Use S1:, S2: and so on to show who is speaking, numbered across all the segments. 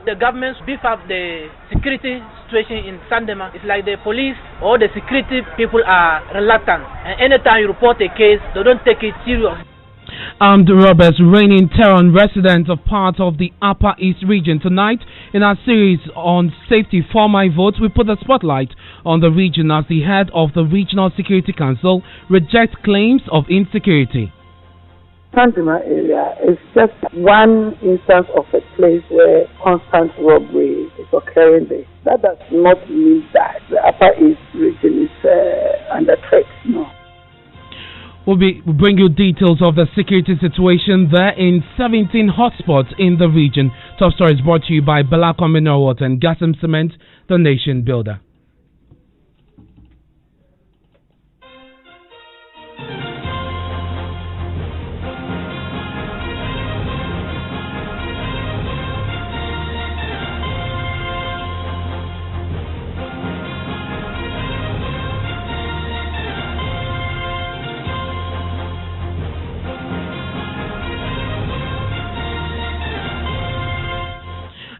S1: The government beef up the security situation in Sandema. It's like the police or the security people are reluctant. And anytime you report a case, they don't take it serious.
S2: Armed robbers raining terror on residents of part of the Upper East region. Tonight, in our series on safety for my vote, we put the spotlight on the region as the head of the Regional Security Council rejects claims of insecurity.
S3: Sandema area is just one instance of a place where constant robbery is occurring there. That does not mean that the Upper East region is under threat, no.
S2: We'll bring you details of the security situation there in 17 hotspots in the region. Top story is brought to you by Belacom Mineral Water and Gasm Cement, the nation builder.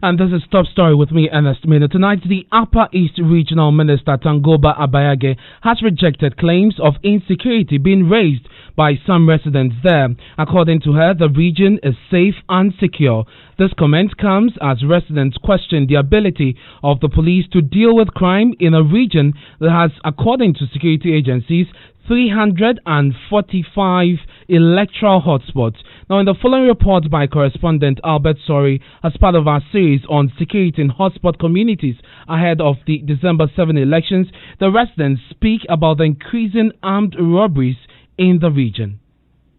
S2: And this is Top Story with me, Ernest Manu. Tonight, the Upper East Regional Minister, Tangoba Abayage, has rejected claims of insecurity being raised by some residents there. According to her, the region is safe and secure. This comment comes as residents question the ability of the police to deal with crime in a region that has, according to security agencies, 345 electoral hotspots. Now, in the following report by correspondent Albert Sori, as part of our series on security in hotspot communities ahead of the December 7 elections, the residents speak about the increasing armed robberies in the region.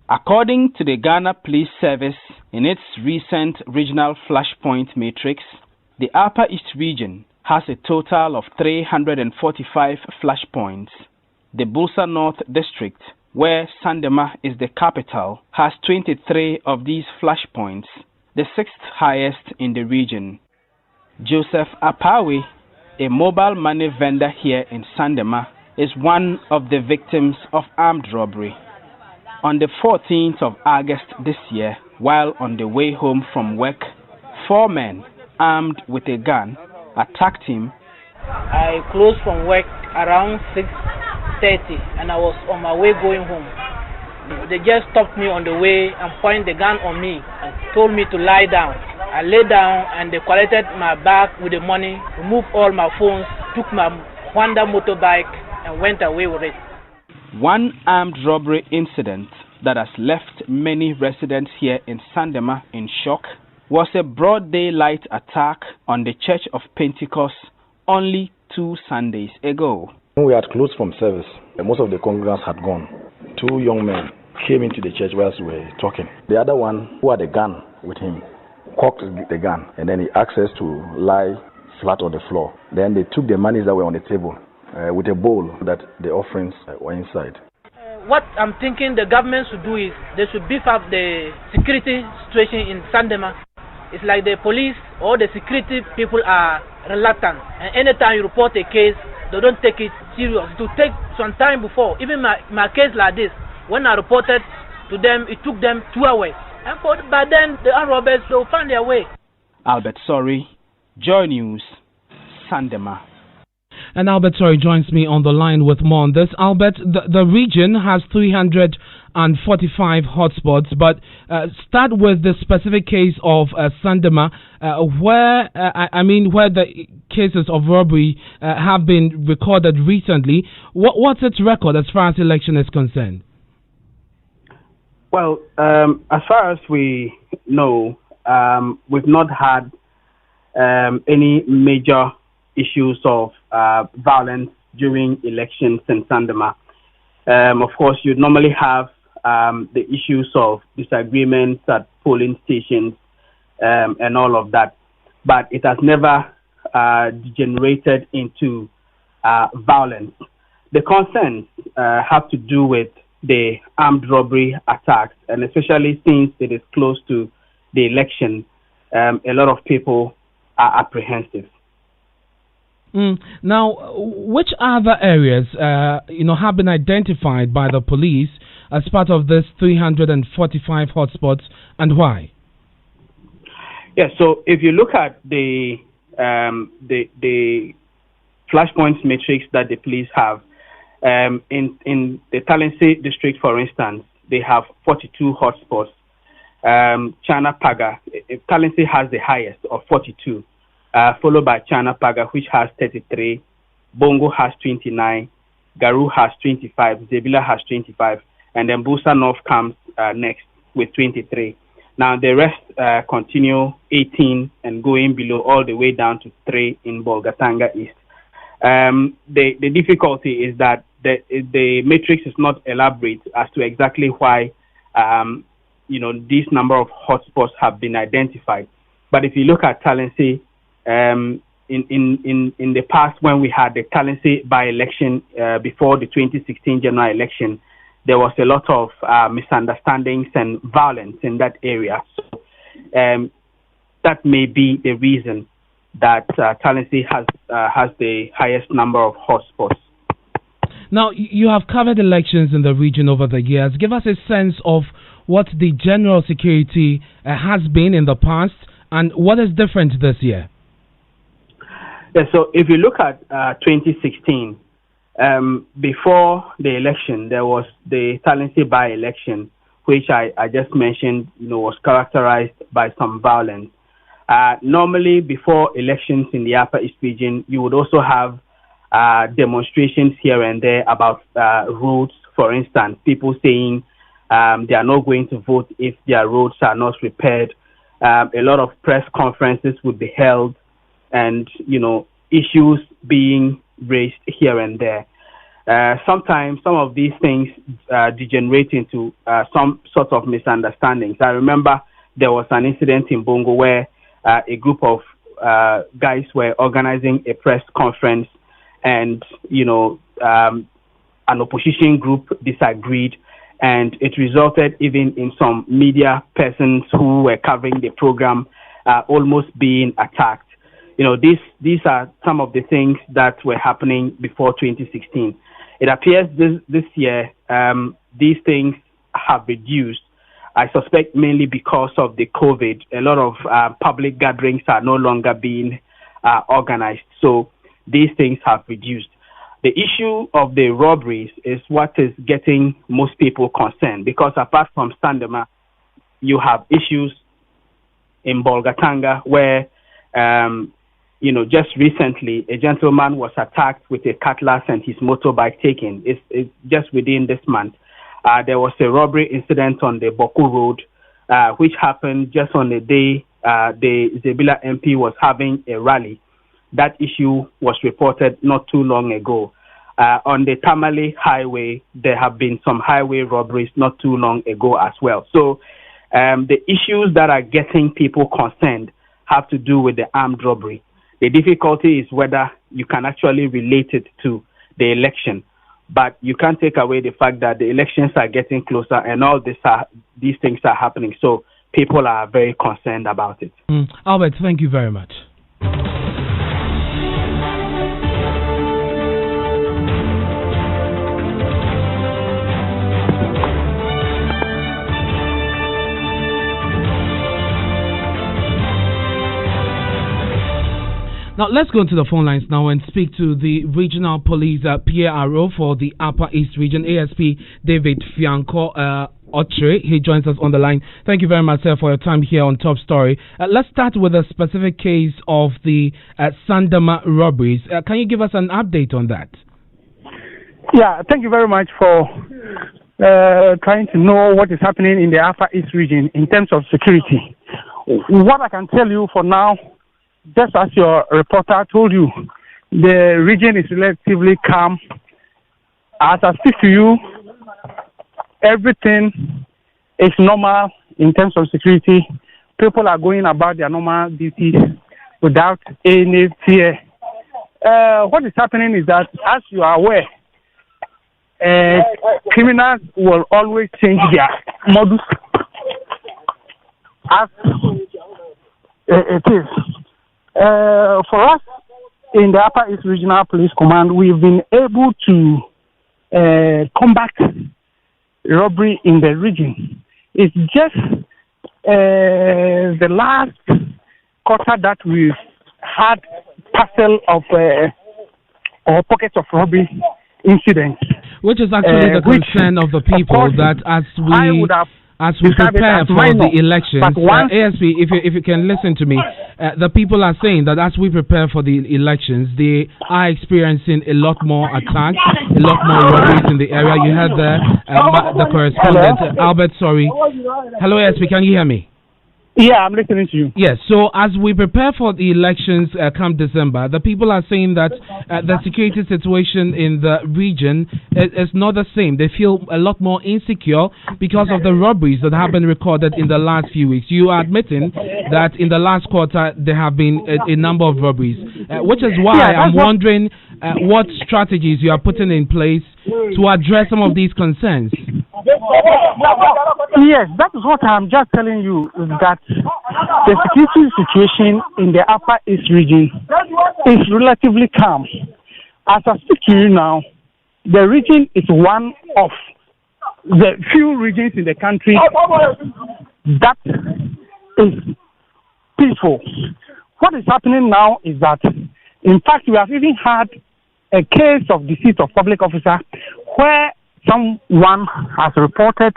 S4: According to the Ghana Police Service, in its recent regional flashpoint matrix, the Upper East region has a total of 345 flashpoints. The Bulsa North District, where Sandema is the capital, has 23 of these flashpoints, the sixth highest in the region. Joseph Apawe, a mobile money vendor here in Sandema, is one of the victims of armed robbery. On the 14th of August this year, while on the way home from work, 4 men armed with a gun attacked him.
S1: I closed from work around 6:30 and I was on my way going home. They just stopped me on the way and pointed the gun on me and told me to lie down. I lay down and they collected my bag with the money, removed all my phones, took my Honda motorbike and went away with it.
S4: One armed robbery incident that has left many residents here in Sandema in shock was a broad daylight attack on the Church of Pentecost only 2 Sundays ago.
S5: When we had closed from service, most of the congregants had gone. 2 young men came into the church whilst we were talking. The other one, who had a gun with him, cocked the gun and then he asked us to lie flat on the floor. Then they took the monies that were on the table with a bowl that the offerings were inside.
S1: What I'm thinking the government should do is they should beef up the security situation in Sandema. It's like the police or the security people are reluctant. And anytime you report a case, they don't take it serious. To take some time before, even my case like this, when I reported to them, it took them 2 hours. And by then, the armed robbers will find their way.
S4: Albert Sori, Joy News, Sandema.
S2: And Albert Sori joins me on the line with more on this. Albert, the region has 345 hotspots, but start with the specific case of Sandema, where the cases of robbery have been recorded recently. What's its record as far as election is concerned?
S6: Well, as far as we know, we've not had any major issues of violence during elections in Sandema. Of course, you normally have the issues of disagreements at polling stations and all of that, but it has never degenerated into violence. The concerns have to do with the armed robbery attacks, and especially since it is close to the election, a lot of people are apprehensive.
S2: Now, which other areas, have been identified by the police as part of this 345 hotspots, and why?
S6: Yeah, so if you look at the flashpoints matrix that the police have, in the Talensi district, for instance, they have 42 hotspots. China Paga, Talensi has the highest of 42, followed by China Paga, which has 33, Bongo has 29, Garu has 25, Zebila has 25, and then Busa North comes next with 23. Now the rest continue 18 and going below all the way down to 3 in Bolgatanga East. The difficulty is that the matrix is not elaborate as to exactly why this number of hotspots have been identified. But if you look at Talensi, in the past when we had the Talensi by-election before the 2016 general election, there was a lot of misunderstandings and violence in that area. So that may be the reason that Talensi has the highest number of hotspots.
S2: Now, you have covered elections in the region over the years. Give us a sense of what the general security has been in the past and what is different this year.
S6: Yeah, so if you look at 2016, before the election, there was the Talensi by-election, which I just mentioned, was characterized by some violence. Normally, before elections in the Upper East region, you would also have demonstrations here and there about roads. For instance, people saying they are not going to vote if their roads are not repaired. A lot of press conferences would be held, and issues being raised here and there. Sometimes some of these things degenerate into some sort of misunderstandings. I remember there was an incident in Bongo where a group of guys were organizing a press conference, and an opposition group disagreed, and it resulted even in some media persons who were covering the program almost being attacked. These are some of the things that were happening before 2016. It appears this year these things have reduced. I suspect mainly because of the COVID. A lot of public gatherings are no longer being organized, so these things have reduced. The issue of the robberies is what is getting most people concerned, because apart from Sandema, you have issues in Bolgatanga where just recently, a gentleman was attacked with a cutlass and his motorbike taken. It's just within this month. There was a robbery incident on the Boku Road, which happened just on the day the Zebila MP was having a rally. That issue was reported not too long ago. On the Tamale Highway, there have been some highway robberies not too long ago as well. So the issues that are getting people concerned have to do with the armed robbery. The difficulty is whether you can actually relate it to the election. But you can't take away the fact that the elections are getting closer and all these things are happening. So people are very concerned about it.
S2: Albert, thank you very much. Now, let's go to the phone lines now and speak to the Regional Police PRO for the Upper East Region, ASP David Fianco Otre. He joins us on the line. Thank you very much, sir, for your time here on Top Story. Let's start with a specific case of the Sandema robberies. Can you give us an update on that?
S7: Yeah, thank you very much for trying to know what is happening in the Upper East Region in terms of security. What I can tell you for now, just as your reporter told you, the region is relatively calm. As I speak to you, everything is normal in terms of security. People are going about their normal duties without any fear. What is happening is that, as you are aware, criminals will always change their modus as it is. For us in the Upper East Regional Police Command, we've been able to combat robbery in the region. It's just the last quarter that we've had parcel of or pockets of robbery incidents.
S2: Which is actually the concern of the people, that as we prepare for the elections, ASP, if you can listen to me, the people are saying that as we prepare for the elections, they are experiencing a lot more attacks, a lot more robberies in the area. You heard the correspondent, Albert, sorry. Hello, ASP, can you hear me?
S7: Yeah, I'm listening to you.
S2: Yes, so as we prepare for the elections come December, the people are saying that the security situation in the region is not the same. They feel a lot more insecure because of the robberies that have been recorded in the last few weeks. You are admitting that in the last quarter there have been a number of robberies, which is why I'm wondering what strategies you are putting in place to address some of these concerns.
S7: Yes, that is what I'm just telling you, that the security situation in the Upper East region is relatively calm. As I speak to you now, the region is one of the few regions in the country that is peaceful. What is happening now is that, in fact, we have even had a case of deceit of public officer where someone has reported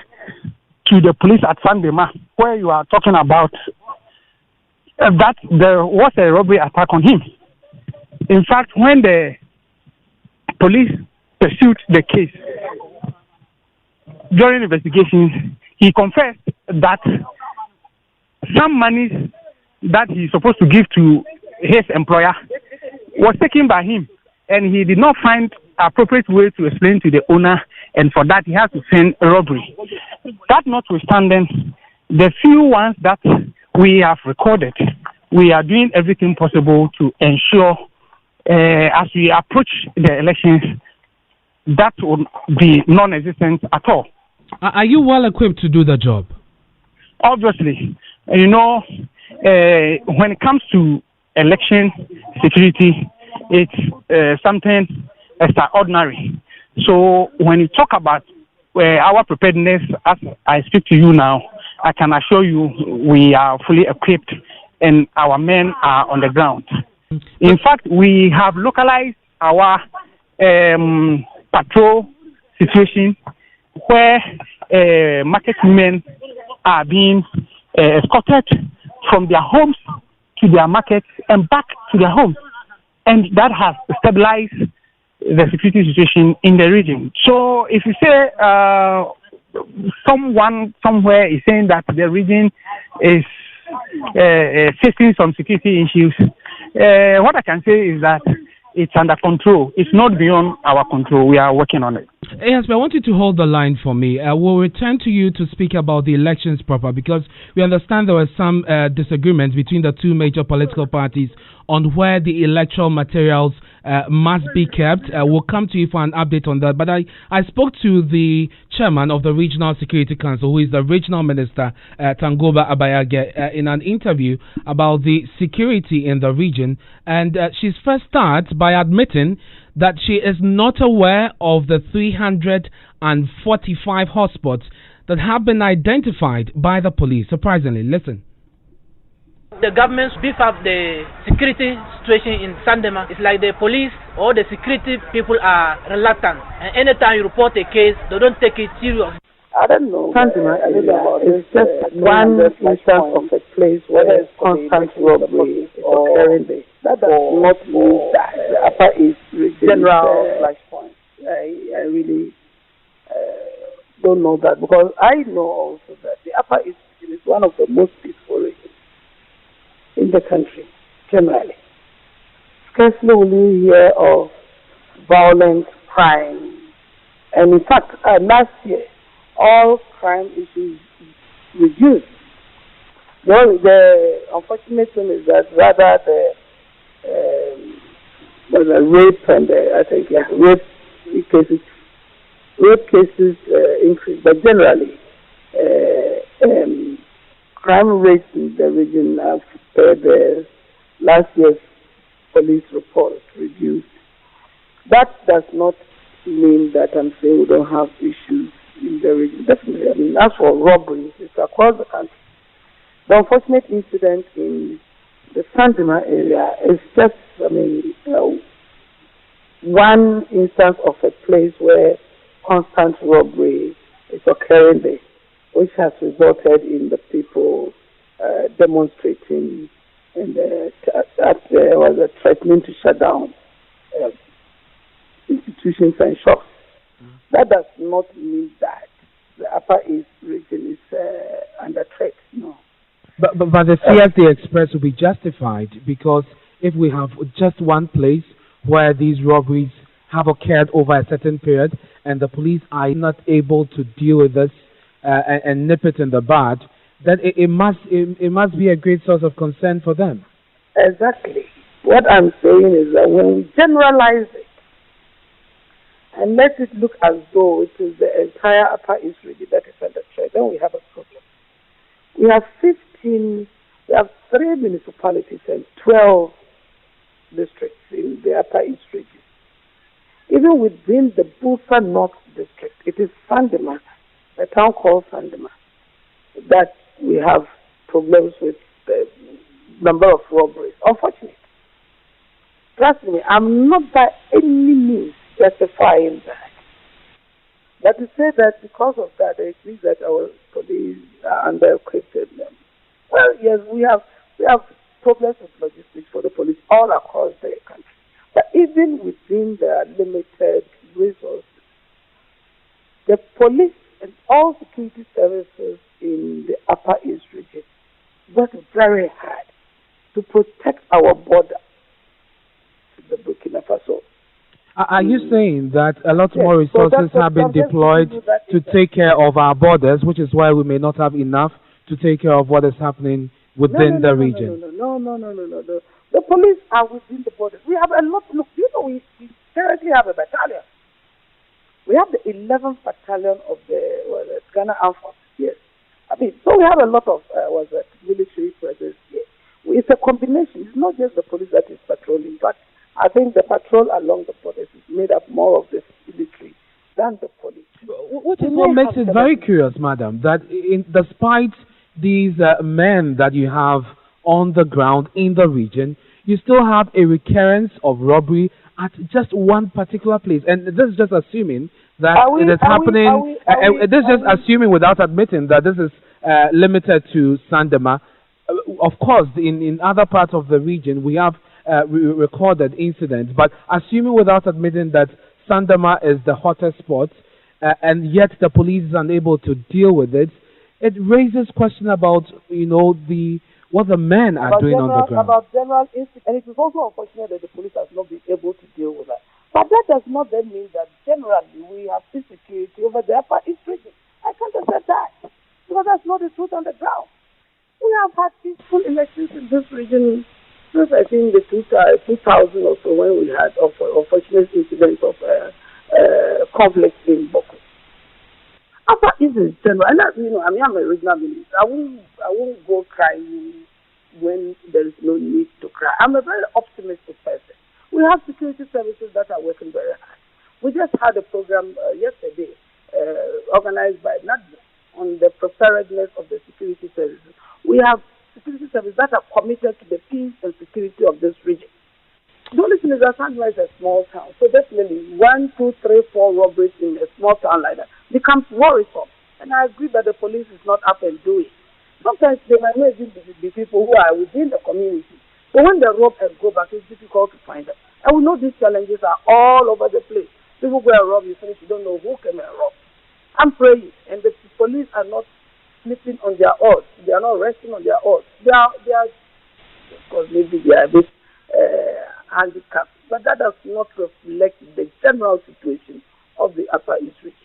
S7: to the police at Sandema, where you are talking about that there was a robbery attack on him. In fact, when the police pursued the case during investigations, he confessed that some money that he's supposed to give to his employer was taken by him, and he did not find appropriate way to explain to the owner, and for that he has to send a robbery. That notwithstanding, the few ones that we have recorded, we are doing everything possible to ensure as we approach the elections that will be non-existent at all.
S2: Are you well equipped to do the job?
S7: Obviously. You know, when it comes to election security, it's something extraordinary. So when you talk about our preparedness, as I speak to you now, I can assure you we are fully equipped and our men are on the ground. In fact, we have localized our patrol situation where market women are being escorted from their homes to their markets and back to their homes. And that has stabilized the security situation in the region. So if you say someone somewhere is saying that the region is facing some security issues, what I can say is that it's under control. It's not beyond our control. We are working on it.
S2: Yes, but I want you to hold the line for me. We'll return to you to speak about the elections proper, because we understand there was some disagreement between the two major political parties on where the electoral materials must be kept. We'll come to you for an update on that. But I spoke to the chairman of the Regional Security Council, who is the regional minister, Tangoba Abayage, in an interview about the security in the region. And she's first started by admitting that she is not aware of the 345 hotspots that have been identified by the police. Surprisingly, listen.
S1: The government beef up the security situation in Sandema. It's like the police or the security people are reluctant, and anytime you report a case, they don't take it serious.
S3: I don't know. Sandema is just one instance of a place where there's constant robbery occurring there. That does not mean that the Upper East region general flashpoint. I really don't know that, because I know also that the Upper East region is one of the most peaceful regions in the country, generally. Scarcely will you hear of violent crime. And in fact, last year, all crime issues reduced. The unfortunate thing is that rather the rape and I think rape cases increased, but generally crime rates in the region have the last year's police report reduced. That does not mean that I'm saying we don't have issues in the region. Definitely, I mean, as for robberies, it's across the country. The unfortunate incident in the Sandema area is just, one instance of a place where constant robbery is occurring there, which has resulted in the people demonstrating and was threatening to shut down institutions and shops. That does not mean that the Upper East region is under threat, no.
S2: But the fears they express will be justified, because if we have just one place where these robberies have occurred over a certain period and the police are not able to deal with this and nip it in the bud, then it must be a great source of concern for them.
S3: Exactly. What I'm saying is that when we generalize it and let it look as though it is the entire Upper East region that is under threat, then we have a problem. We have 3 municipalities and 12 districts in the Upper East region. Even within the Busa North district, it is Sandema, a town called Sandema, that we have problems with the number of robberies. Unfortunately, trust me, I'm not by any means justifying that. But to say that because of that, it means that our police are under-equipped. Well, yes, we have problems with logistics for the police all across the country. But even within the limited resources, the police and all security services in the Upper East region work very hard to protect our border to the Burkina Faso.
S2: Are you saying that a lot more resources have been deployed to take care of our borders, which is why we may not have enough to take care of what is happening within the region?
S3: No. The police are within the borders. We have a lot. Look, we currently have a battalion. We have the 11th battalion of the Ghana Armed Forces. Yes. So we have a lot of military presence here. It's a combination. It's not just the police that is patrolling, but I think the patrol along the borders is made up more of the military than the police.
S2: What makes it very curious, madam, that despite these men that you have on the ground in the region, you still have a recurrence of robbery at just one particular place. And this is just assuming that it is happening. This is just assuming without admitting that this is limited to Sandema. Of course, in other parts of the region, we have recorded incidents. But assuming without admitting that Sandema is the hottest spot, and yet the police is unable to deal with it, it raises question about, what the men are doing on the ground.
S3: About general instinct, and it is also unfortunate that the police has not been able to deal with that. But that does not then mean that generally we have insecurity over the Upper East region. I can't accept that, because that's not the truth on the ground. We have had peaceful elections in this region since, I think, the 2000 or so, when we had unfortunate incidents of conflict in Boko. Upper East is general, and I'm a regional minister. I won't go crying when there is no need to cry. I'm a very optimistic person. We have security services that are working very hard. We just had a program yesterday organized by NADMA on the preparedness of the security services. We have security services that are committed to the peace and security of this region. The only thing is that Sandema is a small town, so definitely 1, 2, 3, 4 robberies in a small town like that becomes worrisome. And I agree that the police is not up and doing. Sometimes they might not even be people who are within the community. So when they rob and go back, it's difficult to find them. And we know these challenges are all over the place. People go and rob, you finish, you don't know who came and robbed. I'm praying, and the police are not sleeping on their oars. They are not resting on their oars. They are because maybe they are a bit handicapped, but that does not reflect the general situation of the Upper East region.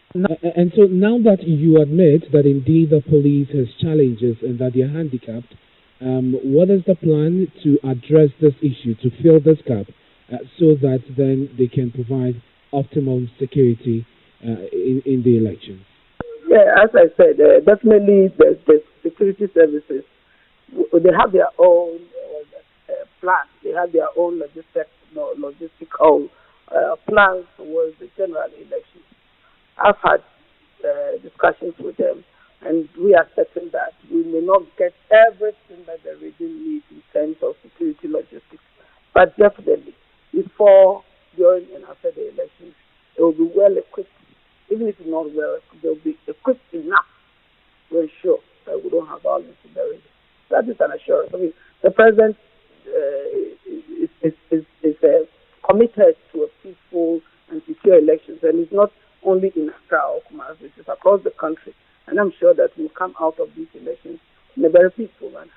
S2: And so now that you admit that indeed the police has challenges and that they are handicapped, what is the plan to address this issue, to fill this gap, so that then they can provide optimum security in the elections?
S3: Yeah, as I said, definitely the security services, they have their own plan. They have their own logistical plans towards the general election. I've had discussions with them, and we are certain that we may not get everything that the region needs in terms of security But definitely, before, during, and after the elections, it will be well equipped. Even if it's not well equipped, they will be equipped enough to ensure that we don't have violence in the region. That is an assurance. I mean, the president is committed to a peaceful and secure elections, and it's not only in Accra or Kumasi, it is across the country. And I'm sure that we'll come out of these elections in a very peaceful manner.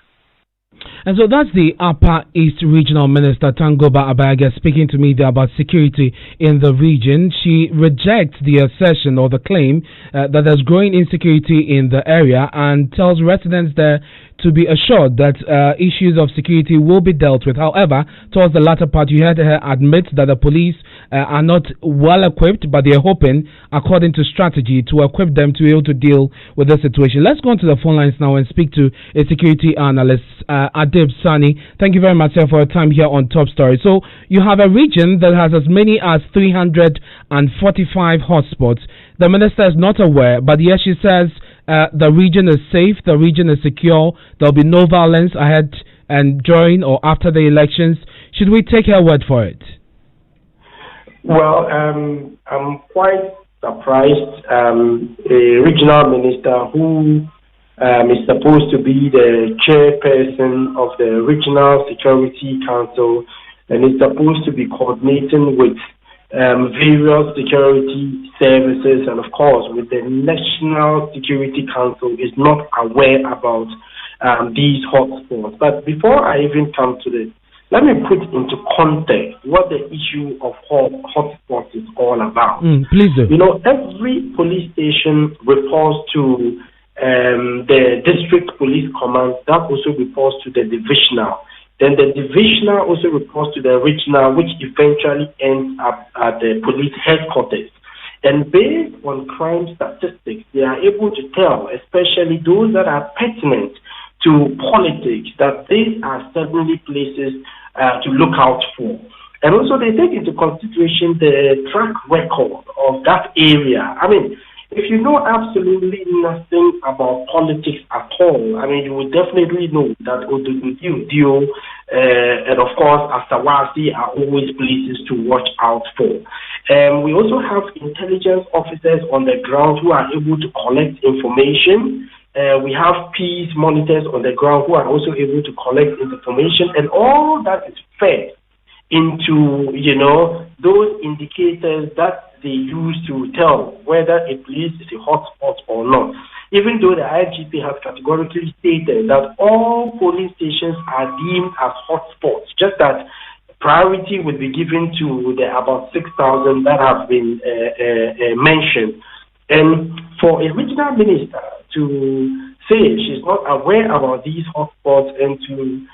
S2: And so that's the Upper East Regional Minister Tangoba Abayage speaking to me there about security in the region. She rejects the assertion or the claim that there's growing insecurity in the area and tells residents there to be assured that issues of security will be dealt with. However, towards the latter part, you heard her admit that the police are not well equipped, but they are hoping, according to strategy, to equip them to be able to deal with the situation. Let's go on to the phone lines now and speak to a security analyst, Adib Sani. Thank you very much, sir, for your time here on Top Story. So you have a region that has as many as 345 hotspots. The minister is not aware, but yes, she says the region is safe, the region is secure, there'll be no violence ahead and during or after the elections. Should we take her word for it?
S8: Well, I'm quite surprised. A regional minister who is supposed to be the chairperson of the Regional Security Council and is supposed to be coordinating with various security services and, of course, with the National Security Council, is not aware about these hotspots. But before I even come to this, let me put into context what the issue of hotspots is all about.
S2: Please do.
S8: You know, every police station reports to the district police command, that also reports to the divisional. Then the divisional also reports to the regional, which eventually ends up at the police headquarters. And based on crime statistics, they are able to tell, especially those that are pertinent to politics, that these are certainly places to look out for. And also they take into consideration the track record of that area. I mean, if you know absolutely nothing about politics at all, I mean, you will definitely know that Odududio and, of course, Asawasi are always places to watch out for. We also have intelligence officers on the ground who are able to collect information. We have peace monitors on the ground who are also able to collect information, and all that is fed into, you know, those indicators that they use to tell whether a place is a hotspot or not. Even though the IGP has categorically stated that all police stations are deemed as hotspots, just that priority will be given to the about 6,000 that have been mentioned. And for a regional minister to say she's not aware about these hotspots and to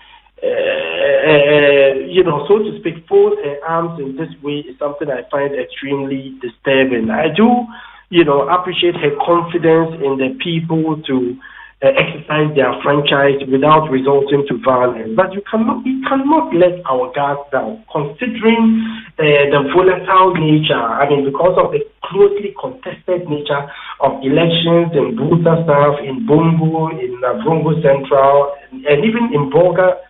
S8: you know, so to speak, fold her arms in this way is something I find extremely disturbing. I do, you know, appreciate her confidence in the people to exercise their franchise without resorting to violence. But we cannot let our guards down, considering the volatile nature. I mean, because of the closely contested nature of elections in Buta South, in Bombo, in Navrongo Central, and even in Bolga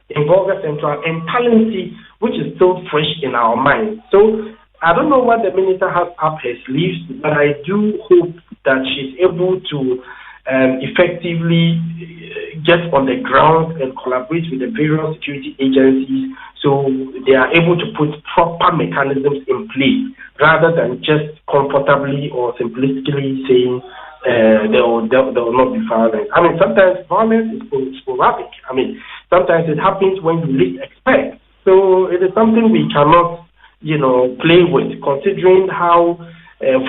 S8: Central, and Talensi, which is still fresh in our minds. So I don't know what the minister has up her sleeves, but I do hope that she's able to effectively get on the ground and collaborate with the various security agencies so they are able to put proper mechanisms in place rather than just comfortably or simplistically saying there will not be violence. I mean, sometimes violence is sporadic. I mean, sometimes it happens when you least expect. So it is something we cannot, you know, play with, considering how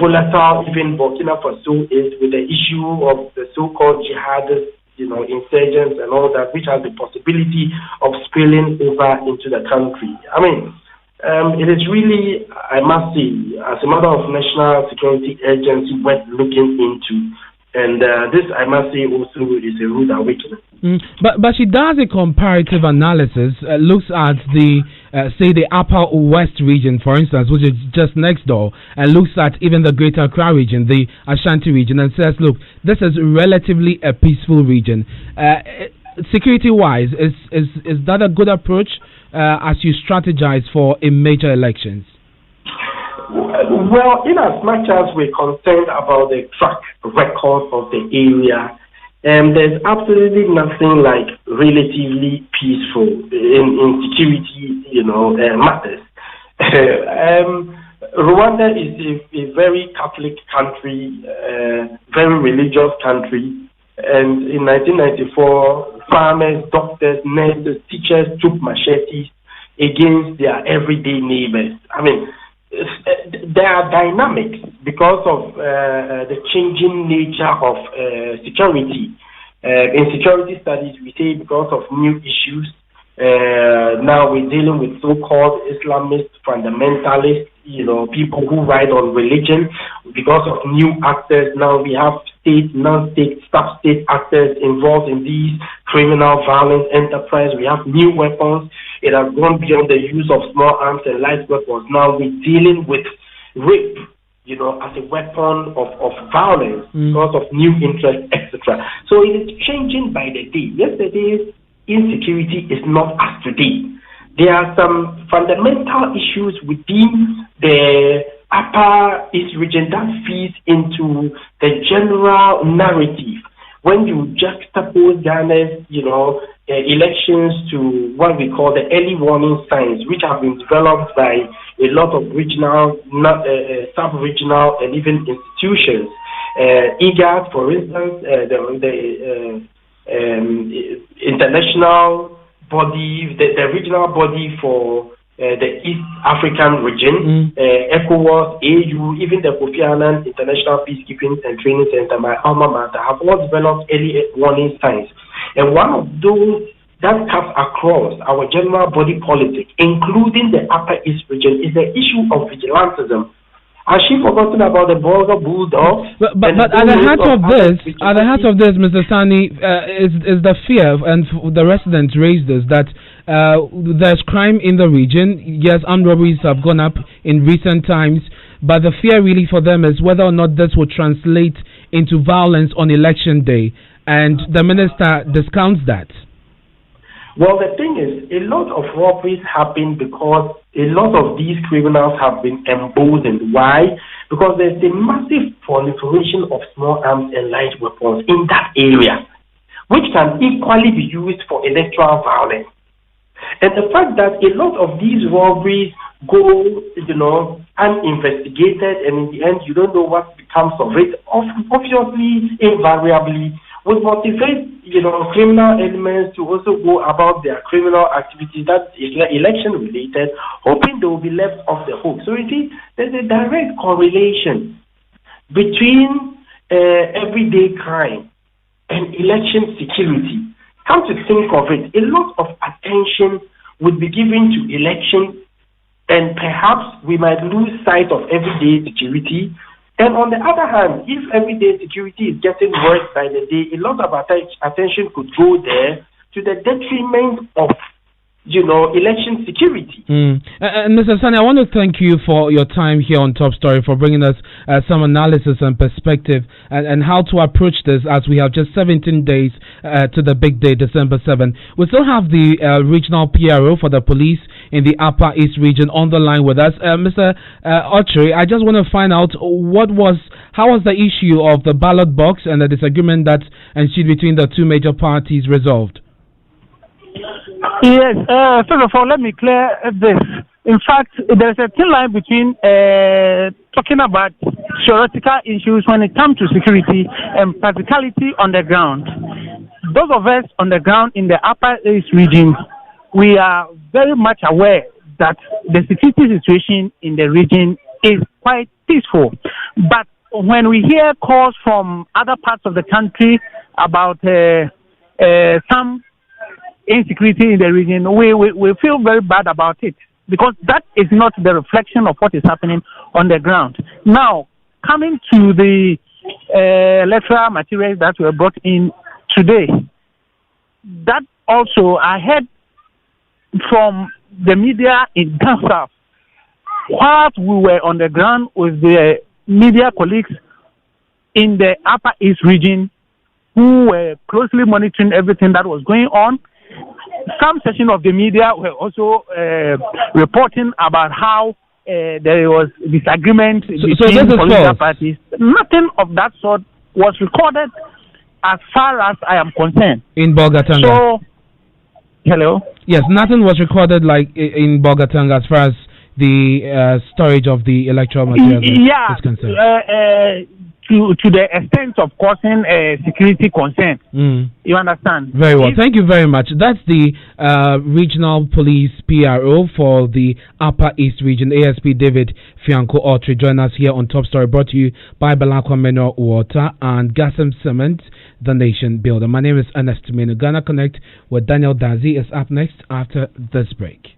S8: volatile even Burkina Faso is with the issue of the so-called jihadists, you know, insurgents and all that, which has the possibility of spilling over into the country. I mean, it is really, I must say, as a matter of national security urgency worth looking into. And this, I must say, also is a rude awakening.
S2: But she does a comparative analysis, looks at the, say, the Upper West region, for instance, which is just next door, and looks at even the Greater Accra region, the Ashanti region, and says, look, this is relatively a peaceful region. Security-wise, is that a good approach as you strategize for in major elections?
S8: Well, in as much as we're concerned about the track record of the area, there's absolutely nothing like relatively peaceful in security, matters. Rwanda is a very Catholic country, very religious country, and in 1994, farmers, doctors, nurses, teachers took machetes against their everyday neighbors. I mean, there are dynamics because of the changing nature of security. In security studies, we say because of new issues. Now we're dealing with so-called Islamist fundamentalists, people who ride on religion. Because of new actors, now we have state, non-state, sub-state actors involved in these criminal violence enterprise. We have new weapons. It has gone beyond the use of small arms and light weapons. Now we're dealing with rape, as a weapon of violence because of new interests, etc. So it is changing by the day. Yesterday's insecurity is not as today. There are some fundamental issues within the Upper East region that feeds into the general narrative. When you juxtapose Ghana's, elections to what we call the early warning signs, which have been developed by a lot of regional, sub-regional, and even institutions. IGAD, for instance, the international body, the regional body for the East African region, ECOWAS, AU, even the Kofi Annan International Peacekeeping and Training Center, my alma mater, have all developed early warning signs. And one of those that cuts across our general body politic, including the Upper East region, is the issue of vigilantism. Has she forgotten about the border bulldogs?
S2: But at the heart of this, Mr. Sani, is the fear, and the residents raised this, that there's crime in the region. Yes, armed robberies have gone up in recent times, but the fear really for them is whether or not this will translate into violence on election day, and the minister discounts that.
S8: Well, the thing is, a lot of robberies happen because a lot of these criminals have been emboldened. Why? Because there's a massive proliferation of small arms and light weapons in that area, which can equally be used for electoral violence. And the fact that a lot of these robberies go, uninvestigated, and in the end, you don't know what becomes of it, obviously, invariably, will motivate, criminal elements to also go about their criminal activities that is election related, hoping they will be left off the hook. So you see, there's a direct correlation between everyday crime and election security. Come to think of it, a lot of attention would be given to election, and perhaps we might lose sight of everyday security. And on the other hand, if everyday security is getting worse by the day, a lot of attention could go there to the detriment of, election security.
S2: And Mr. Sani, I want to thank you for your time here on Top Story, for bringing us some analysis and perspective and how to approach this, as we have just 17 days to the big day, December 7. We still have the regional PRO for the police in the Upper East region on the line with us. Mr. Ochre, I just want to find out how was the issue of the ballot box and the disagreement that ensued between the two major parties resolved?
S7: Yes, first of all, let me clear this. In fact, there's a thin line between talking about theoretical issues when it comes to security and practicality on the ground. Those of us on the ground in the Upper East region, we are very much aware that the security situation in the region is quite peaceful. But when we hear calls from other parts of the country about some insecurity in the region, we feel very bad about it, because that is not the reflection of what is happening on the ground. Now, coming to the electoral materials that were brought in today, that also I heard from the media in Ghana, while we were on the ground with the media colleagues in the Upper East region who were closely monitoring everything that was going on. some section of the media were also reporting about how there was disagreement between political parties. Nothing of that sort was recorded as far as I am concerned.
S2: In Bolgatanga?
S7: So, hello?
S2: Yes, nothing was recorded like in Bolgatanga as far as the storage of the electoral material is concerned. To the extent of causing security concern. You understand? Very well. Thank you very much. That's the regional police PRO for the Upper East Region, ASP David Fianco Autry. Join us here on Top Story, brought to you by Balakwa Mineral Water and Gasem Cement, the nation builder. My name is Ernest Manu. Ghana Connect with Daniel Dazi is up next after this break.